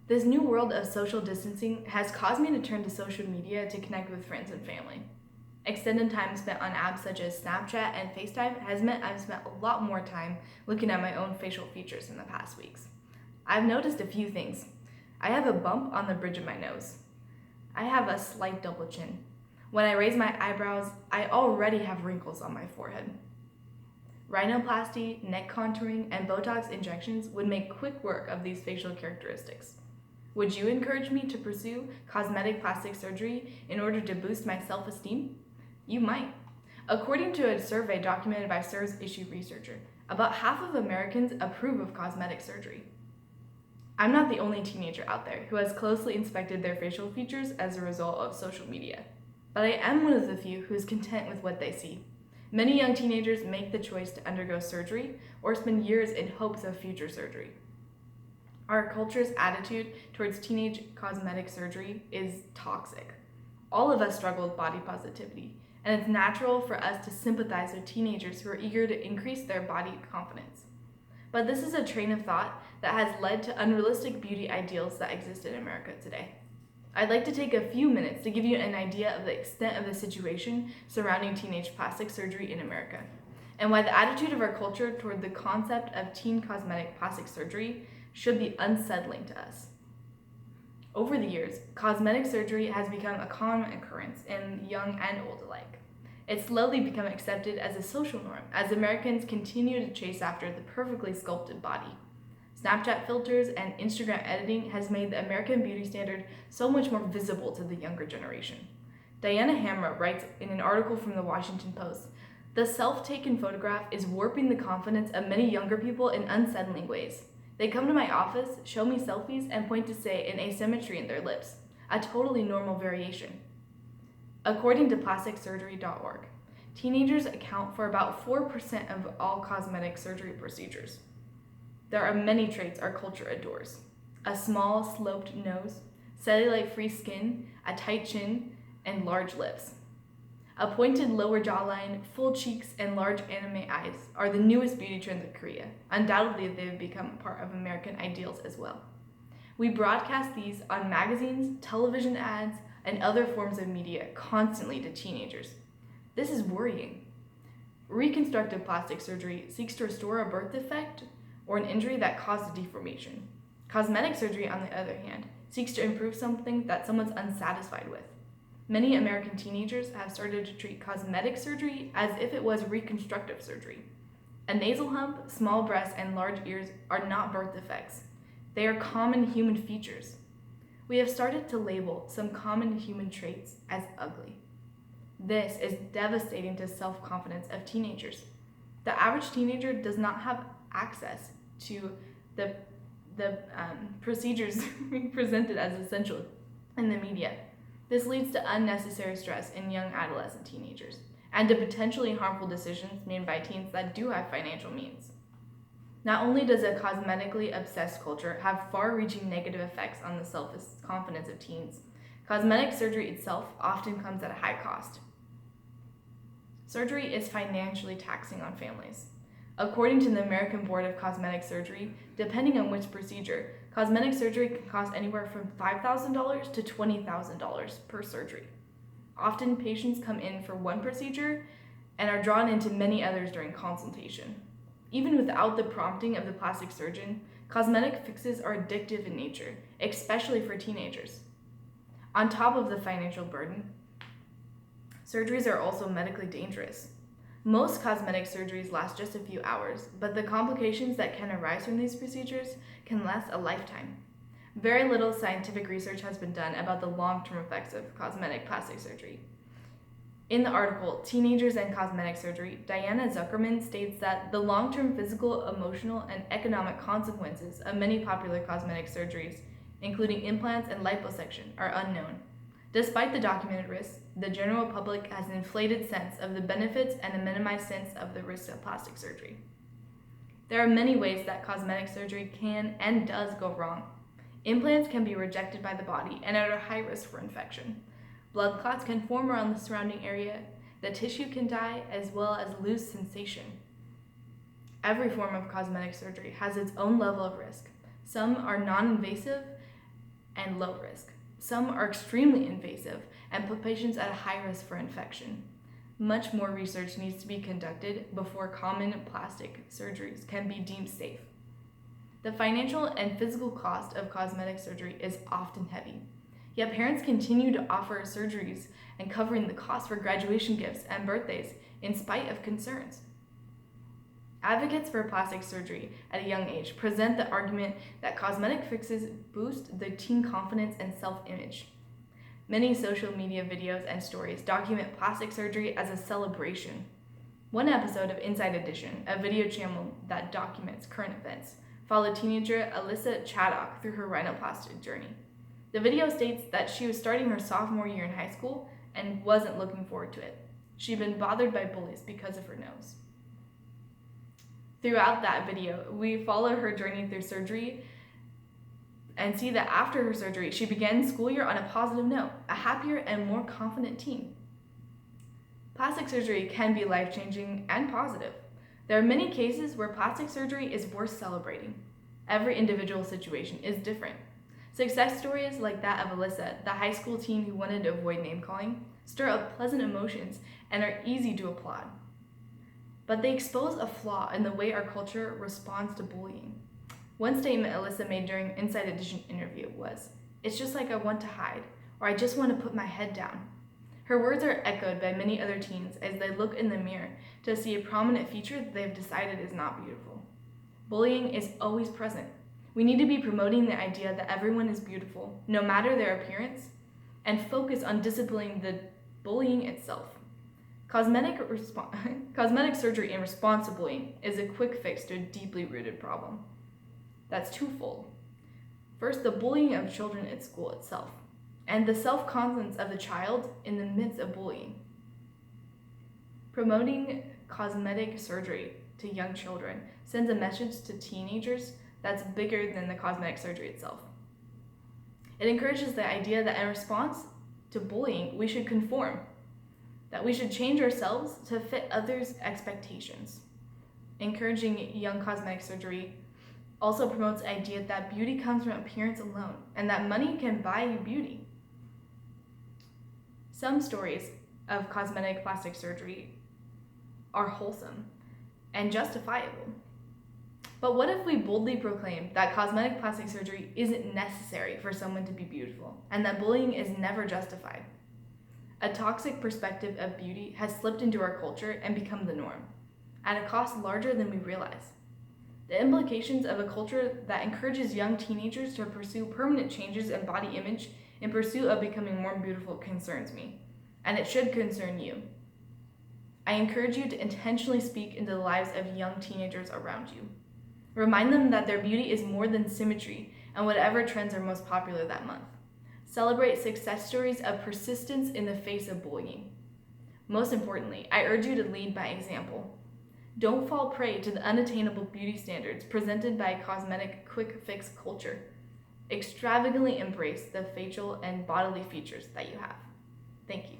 This new world of social distancing has caused me to turn to social media to connect with friends and family. Extended time spent on apps such as Snapchat and FaceTime has meant I've spent a lot more time looking at my own facial features in the past weeks. I've noticed a few things. I have a bump on the bridge of my nose. I have a slight double chin. When I raise my eyebrows, I already have wrinkles on my forehead. Rhinoplasty, neck contouring, and Botox injections would make quick work of these facial characteristics. Would you encourage me to pursue cosmetic plastic surgery in order to boost my self-esteem? You might. According to a survey documented by CSIRS issue researcher, about half of Americans approve of cosmetic surgery. I'm not the only teenager out there who has closely inspected their facial features as a result of social media, but I am one of the few who is content with what they see. Many young teenagers make the choice to undergo surgery or spend years in hopes of future surgery. Our culture's attitude towards teenage cosmetic surgery is toxic. All of us struggle with body positivity, and it's natural for us to sympathize with teenagers who are eager to increase their body confidence. But this is a train of thought that has led to unrealistic beauty ideals that exist in America today. I'd like to take a few minutes to give you an idea of the extent of the situation surrounding teenage plastic surgery in America, and why the attitude of our culture toward the concept of teen cosmetic plastic surgery should be unsettling to us. Over the years, cosmetic surgery has become a common occurrence in young and old alike. It's slowly become accepted as a social norm as Americans continue to chase after the perfectly sculpted body. Snapchat filters and Instagram editing has made the American beauty standard so much more visible to the younger generation. Diana Hamra writes in an article from the Washington Post, "The self-taken photograph is warping the confidence of many younger people in unsettling ways. They come to my office, show me selfies, and point to say an asymmetry in their lips, a totally normal variation." According to plasticsurgery.org, teenagers account for about 4% of all cosmetic surgery procedures. There are many traits our culture adores: a small, sloped nose, cellulite-free skin, a tight chin, and large lips. A pointed lower jawline, full cheeks, and large anime eyes are the newest beauty trends of Korea. Undoubtedly, they have become part of American ideals as well. We broadcast these on magazines, television ads, and other forms of media constantly to teenagers. This is worrying. Reconstructive plastic surgery seeks to restore a birth defect or an injury that caused a deformation. Cosmetic surgery, on the other hand, seeks to improve something that someone's unsatisfied with. Many American teenagers have started to treat cosmetic surgery as if it was reconstructive surgery. A nasal hump, small breasts, and large ears are not birth defects. They are common human features. We have started to label some common human traits as ugly. This is devastating to self-confidence of teenagers. The average teenager does not have access to the procedures presented as essential in the media. This leads to unnecessary stress in young adolescent teenagers, and to potentially harmful decisions made by teens that do have financial means. Not only does a cosmetically obsessed culture have far-reaching negative effects on the self-confidence of teens, cosmetic surgery itself often comes at a high cost. Surgery is financially taxing on families. According to the American Board of Cosmetic Surgery, depending on which procedure, cosmetic surgery can cost anywhere from $5,000 to $20,000 per surgery. Often, patients come in for one procedure and are drawn into many others during consultation. Even without the prompting of the plastic surgeon, cosmetic fixes are addictive in nature, especially for teenagers. On top of the financial burden, surgeries are also medically dangerous. Most cosmetic surgeries last just a few hours, but the complications that can arise from these procedures can last a lifetime. Very little scientific research has been done about the long-term effects of cosmetic plastic surgery. In the article, Teenagers and Cosmetic Surgery, Diana Zuckerman states that the long-term physical, emotional, and economic consequences of many popular cosmetic surgeries, including implants and liposuction, are unknown. Despite the documented risks, the general public has an inflated sense of the benefits and a minimized sense of the risks of plastic surgery. There are many ways that cosmetic surgery can and does go wrong. Implants can be rejected by the body and are at high risk for infection. Blood clots can form around the surrounding area. The tissue can die, as well as lose sensation. Every form of cosmetic surgery has its own level of risk. Some are non-invasive and low risk. Some are extremely invasive and put patients at a high risk for infection. Much more research needs to be conducted before common plastic surgeries can be deemed safe. The financial and physical cost of cosmetic surgery is often heavy, yet parents continue to offer surgeries and covering the cost for graduation gifts and birthdays in spite of concerns. Advocates for plastic surgery at a young age present the argument that cosmetic fixes boost the teen confidence and self-image. Many social media videos and stories document plastic surgery as a celebration. One episode of Inside Edition, a video channel that documents current events, followed teenager Alyssa Chaddock through her rhinoplasty journey. The video states that she was starting her sophomore year in high school and wasn't looking forward to it. She'd been bothered by bullies because of her nose. Throughout that video, we follow her journey through surgery and see that after her surgery, she began school year on a positive note, a happier and more confident teen. Plastic surgery can be life-changing and positive. There are many cases where plastic surgery is worth celebrating. Every individual situation is different. Success stories like that of Alyssa, the high school teen who wanted to avoid name-calling, stir up pleasant emotions and are easy to applaud. But they expose a flaw in the way our culture responds to bullying. One statement Alyssa made during Inside Edition interview was, "It's just like I want to hide, or I just want to put my head down." Her words are echoed by many other teens as they look in the mirror to see a prominent feature that they've decided is not beautiful. Bullying is always present. We need to be promoting the idea that everyone is beautiful, no matter their appearance, and focus on disciplining the bullying itself. Cosmetic surgery in response to bullying is a quick fix to a deeply rooted problem. That's twofold. First, the bullying of children at school itself, and the self-confidence of the child in the midst of bullying. Promoting cosmetic surgery to young children sends a message to teenagers that's bigger than the cosmetic surgery itself. It encourages the idea that in response to bullying, we should conform, that we should change ourselves to fit others' expectations. Encouraging young cosmetic surgery also promotes the idea that beauty comes from appearance alone and that money can buy you beauty. Some stories of cosmetic plastic surgery are wholesome and justifiable. But what if we boldly proclaim that cosmetic plastic surgery isn't necessary for someone to be beautiful and that bullying is never justified? A toxic perspective of beauty has slipped into our culture and become the norm, at a cost larger than we realize. The implications of a culture that encourages young teenagers to pursue permanent changes in body image in pursuit of becoming more beautiful concerns me, and it should concern you. I encourage you to intentionally speak into the lives of young teenagers around you. Remind them that their beauty is more than symmetry and whatever trends are most popular that month. Celebrate success stories of persistence in the face of bullying. Most importantly, I urge you to lead by example. Don't fall prey to the unattainable beauty standards presented by cosmetic quick fix culture. Extravagantly embrace the facial and bodily features that you have. Thank you.